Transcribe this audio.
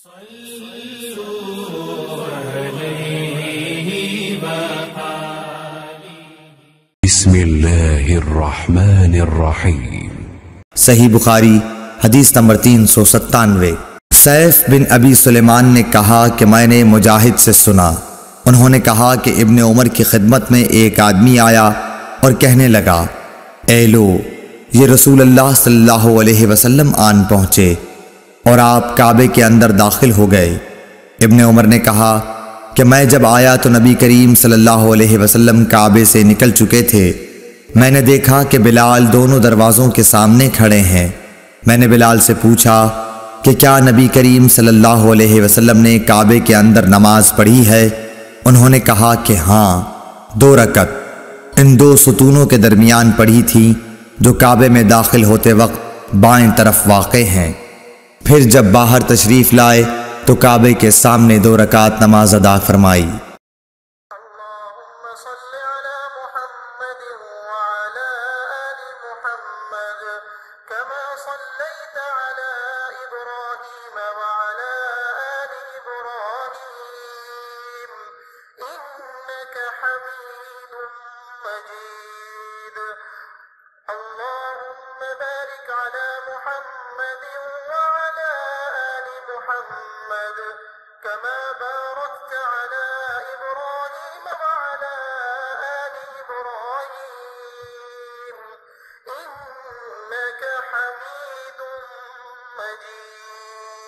بسم اللہ الرحمن الرحیم۔ صحیح بخاری حدیث نمبر 397۔ سیف بن ابی سلیمان نے کہا کہ میں نے مجاہد سے سنا، انہوں نے کہا کہ ابن عمر کی خدمت میں ایک آدمی آیا اور کہنے لگا، اے لو، یہ رسول اللہ صلی اللہ علیہ وسلم آن پہنچے اور آپ کعبے کے اندر داخل ہو گئے۔ ابن عمر نے کہا کہ میں جب آیا تو نبی کریم صلی اللہ علیہ وسلم کعبے سے نکل چکے تھے۔ میں نے دیکھا کہ بلال دونوں دروازوں کے سامنے کھڑے ہیں۔ میں نے بلال سے پوچھا کہ کیا نبی کریم صلی اللہ علیہ وسلم نے کعبے کے اندر نماز پڑھی ہے؟ انہوں نے کہا کہ ہاں، 2 رکعت ان 2 ستونوں کے درمیان پڑھی تھی جو کعبے میں داخل ہوتے وقت بائیں طرف واقع ہیں۔ پھر جب باہر تشریف لائے تو کعبے کے سامنے 2 رکعت نماز ادا فرمائی۔ اللہم صل علی محمد وعلی آل محمد کما صلیت علی ابراہیم وعلی آل ابراہیم انک حمید مجید۔ اللہم بارک علی محمد وعلی آل محمد كما باركت على إبراهيم وعلى آل إبراهيم إنك حميد مجيد۔